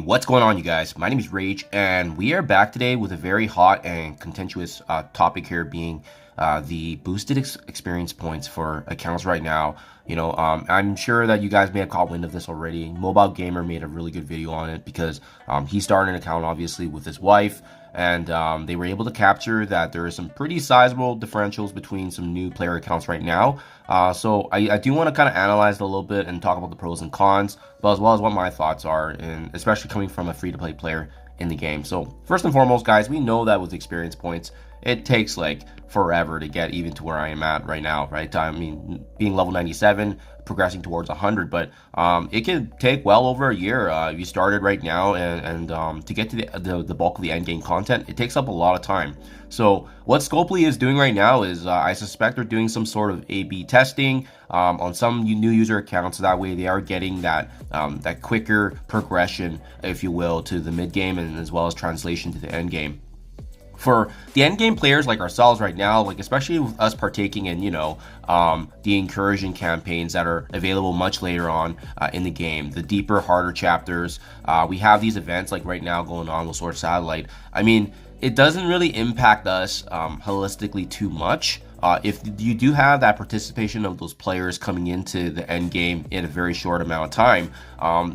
What's going on, you guys? My name is Rayge, and we are back today with a very hot and contentious topic here, being the boosted experience points for accounts right now. I'm sure that you guys may have caught wind of this already. Mobile Gamer made a really good video on it because he started an account, obviously, with his wife, and they were able to capture that there are some pretty sizable differentials between some new player accounts right now. So I do want to kind of analyze it a little bit and talk about the pros and cons, but as well as what my thoughts are, and especially coming from a free-to-play player in the game. So first and foremost, guys, we know that with experience points, it takes like forever to get even to where I am at right now, right? I mean, being level 97, progressing towards 100, but it can take well over a year. If you started right now, and to get to the bulk of the end game content, it takes up a lot of time. So what Scopely is doing right now is I suspect they're doing some sort of A/B testing on some new user accounts. That way they are getting that that quicker progression, if you will, to the mid game, and as well as translation to the end game. For the end game players like ourselves right now, like especially with us partaking in, the incursion campaigns that are available much later on in the game, the deeper, harder chapters, we have these events like right now going on with Sword Satellite. I mean, it doesn't really impact us holistically too much. If you do have that participation of those players coming into the end game in a very short amount of time,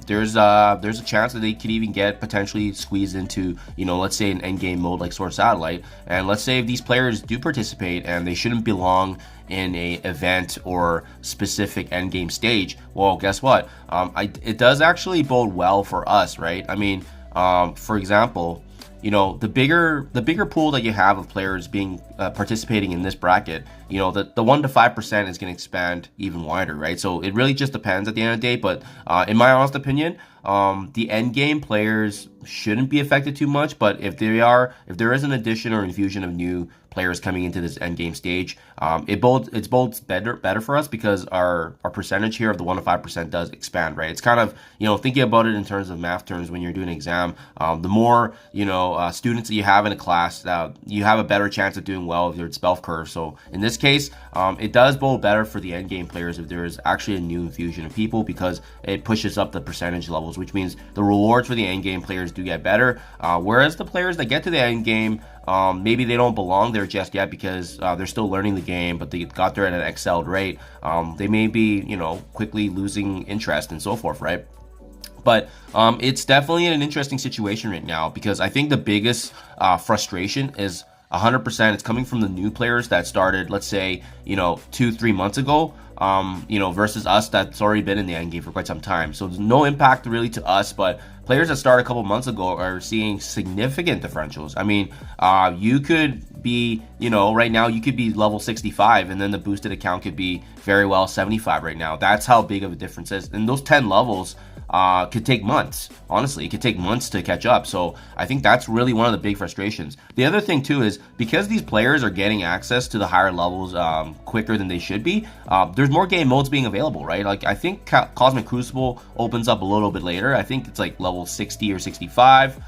there's a chance that they could even get potentially squeezed into, let's say an end game mode like Sword Satellite. And let's say if these players do participate and they shouldn't belong in a event or specific end game stage, well, guess what? It does actually bode well for us, right? I mean, for example, the bigger pool that you have of players being participating in this bracket, the 1 to 5% is going to expand even wider, right? So it really just depends at the end of the day. But in my honest opinion, the end game players shouldn't be affected too much. But if there is an addition or infusion of new players coming into this end game stage, it bodes better for us, because our percentage here of the 1 to 5% does expand, right? It's kind of, thinking about it in terms of math terms when you're doing an exam, the more students that you have in a class, you have a better chance of doing well if it's bell curve. So in this case, it does bode better for the end game players if there is actually a new infusion of people, because it pushes up the percentage levels, which means the rewards for the end game players do get better, whereas the players that get to the end game, maybe they don't belong there just yet because they're still learning the game, but they got there at an excelled rate. They may be, quickly losing interest and so forth, right? But it's definitely an interesting situation right now, because I think the biggest frustration is 100%. It's coming from the new players that started, let's say, 2-3 months ago, versus us that's already been in the end game for quite some time. So there's no impact really to us, but players that started a couple months ago are seeing significant differentials. I mean, you could be, right now you could be level 65, and then the boosted account could be very well 75 right now. That's how big of a difference is. And those 10 levels could take months. Honestly, it could take months to catch up. So I think that's really one of the big frustrations. The other thing too is, because these players are getting access to the higher levels quicker than they should be, there's more game modes being available, right? Like, I think Cosmic Crucible opens up a little bit later. I think it's like level 60 or 65.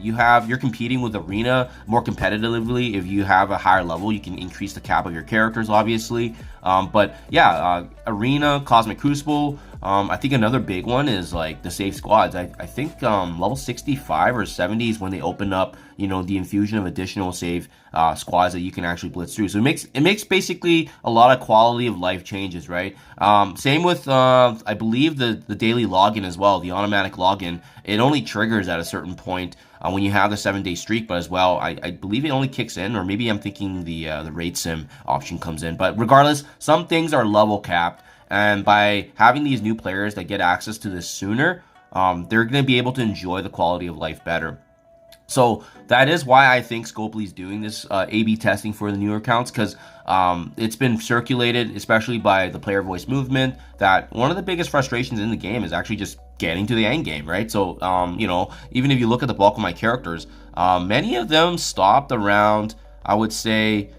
You're competing with Arena more competitively. If you have a higher level, you can increase the cap of your characters, obviously. But yeah, Arena, Cosmic Crucible. I think another big one is like the save squads. I think level 65 or 70 is when they open up, the infusion of additional save squads that you can actually blitz through. So it makes basically a lot of quality of life changes, right? Same with I believe the daily login as well, the automatic login. It only triggers at a certain point when you have the 7-day streak, but as well, I believe it only kicks in, or maybe I'm thinking the raid sim option comes in. But regardless, some things are level capped. And by having these new players that get access to this sooner, they're going to be able to enjoy the quality of life better. So that is why I think Scopely is doing this A/B testing for the newer accounts, because it's been circulated, especially by the player voice movement, that one of the biggest frustrations in the game is actually just getting to the end game, right? So, even if you look at the bulk of my characters, many of them stopped around, I would say,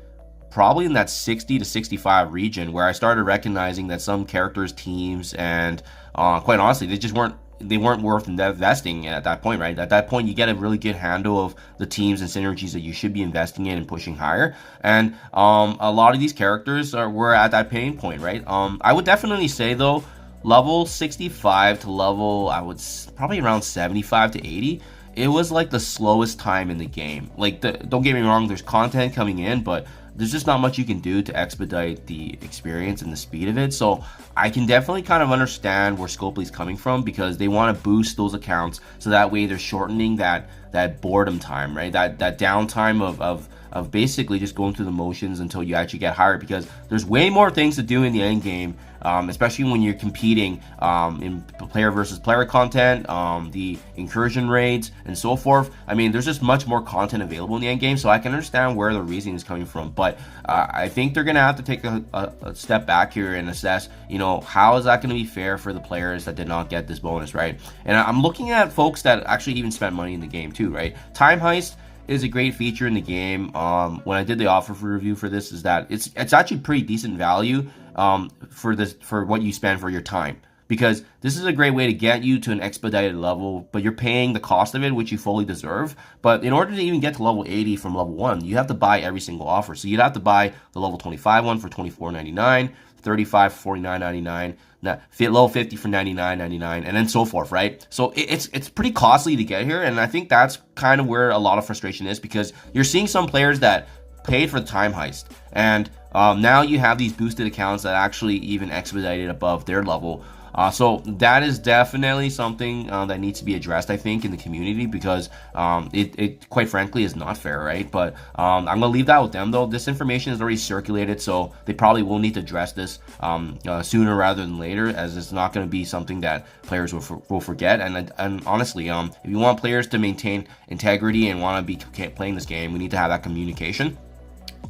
probably in that 60 to 65 region, where I started recognizing that some characters, teams, and quite honestly, they weren't worth investing at that point, right? At that point, you get a really good handle of the teams and synergies that you should be investing in and pushing higher. And a lot of these characters were at that pain point, right? I would definitely say, though, level 65 to level, probably around 75 to 80, it was like the slowest time in the game. Like, don't get me wrong, there's content coming in, but there's just not much you can do to expedite the experience and the speed of it. So I can definitely kind of understand where Scopely's coming from, because they want to boost those accounts so that way they're shortening that boredom time, right? That downtime of basically just going through the motions until you actually get hired, because there's way more things to do in the end game, especially when you're competing in player versus player content, the incursion raids, and so forth. I mean, there's just much more content available in the end game, so I can understand where the reasoning is coming from. But I think they're gonna have to take a step back here and assess, how is that going to be fair for the players that did not get this bonus, right? And I'm looking at folks that actually even spent money in the game too, right? Time Heist is a great feature in the game. When I did the offer for review for this, is that it's actually pretty decent value for what you spend for your time, because this is a great way to get you to an expedited level, but you're paying the cost of it, which you fully deserve. But in order to even get to level 80 from level 1, you have to buy every single offer. So you'd have to buy the level 25 one for $24.99, 35 for $49.99, level 50 for $99.99, and then so forth, right? So it's pretty costly to get here, and I think that's kind of where a lot of frustration is, because you're seeing some players that paid for the Time Heist, and now you have these boosted accounts that actually even expedited above their level. So that is definitely something that needs to be addressed, I think, in the community, because it quite frankly is not fair, right? But I'm gonna leave that with them, though. This information is already circulated, so they probably will need to address this sooner rather than later, as it's not going to be something that players will forget. And honestly, if you want players to maintain integrity and want to be playing this game, we need to have that communication.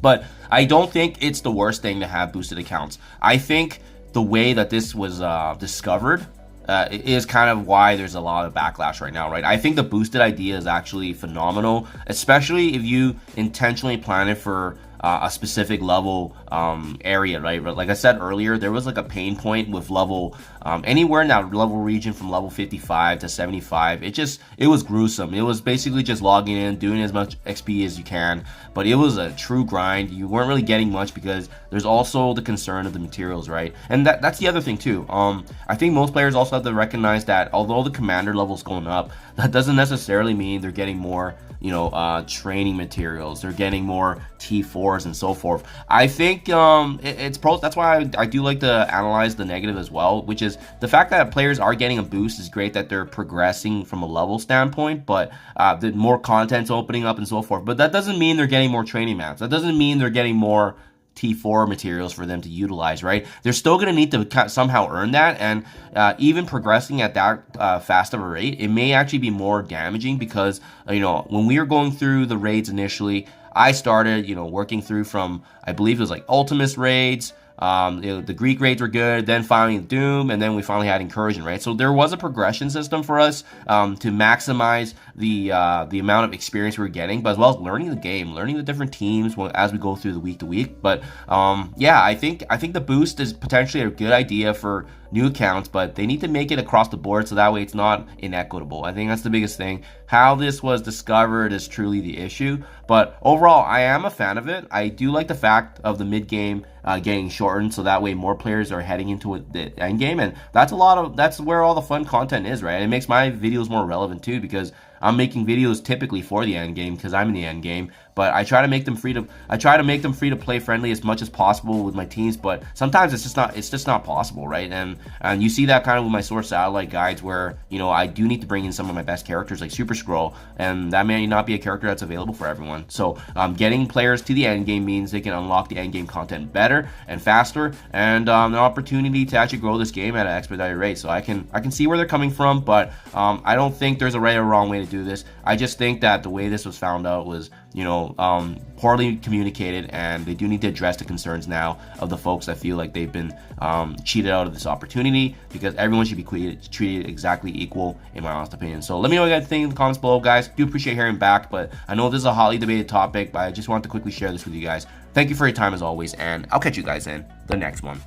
But I don't think it's the worst thing to have boosted accounts. I think the way that this was discovered is kind of why there's a lot of backlash right now, right? I think the boosted idea is actually phenomenal, especially if you intentionally plan it for a specific level area, right? Like I said earlier, there was like a pain point with level anywhere in that level region from level 55 to 75. It was gruesome. It was basically just logging in, doing as much XP as you can, but it was a true grind. You weren't really getting much, because there's also the concern of the materials, right? And that's the other thing too. I think most players also have to recognize that although the commander level is going up, that doesn't necessarily mean they're getting more training materials. They're getting more T4s and so forth. I think it's pros. That's why I do like to analyze the negative as well, which is the fact that players are getting a boost is great, that they're progressing from a level standpoint, but the more content's opening up and so forth. But that doesn't mean they're getting more training maps. That doesn't mean they're getting more T4 materials for them to utilize, right? They're still going to need to somehow earn that, and even progressing at that fast of a rate, it may actually be more damaging, because when we were going through the raids initially, I started working through from, I believe it was like Ultimus raids, the Greek raids were good, then finally Doom, and then we finally had Incursion, right? So there was a progression system for us to maximize the amount of experience we were getting, but as well as learning the game, learning the different teams as we go through the week to week. But yeah, I think the boost is potentially a good idea for new accounts, but they need to make it across the board so that way it's not inequitable. I think that's the biggest thing. How this was discovered is truly the issue, but overall I am a fan of it. I do like the fact of the mid game getting shortened, so that way more players are heading into the end game, and that's where all the fun content is, right? It makes my videos more relevant too, because I'm making videos typically for the end game because I'm in the end game, but I try to make them free to play friendly as much as possible with my teams. But sometimes it's just not possible, right? And you see that kind of with my Source Satellite guides, where I do need to bring in some of my best characters like Super Scroll, and that may not be a character that's available for everyone. So getting players to the end game means they can unlock the end game content better and faster, and an opportunity to actually grow this game at an expedited rate. So I can see where they're coming from, but I don't think there's a right or wrong way to do this. I just think that the way this was found out was poorly communicated, and they do need to address the concerns now of the folks that feel like they've been cheated out of this opportunity, because everyone should be treated exactly equal, in my honest opinion. So let me know what you guys think in the comments below, guys. Do appreciate hearing back, but I know this is a hotly debated topic, but I just wanted to quickly share this with you guys. Thank you for your time as always, and I'll catch you guys in the next one.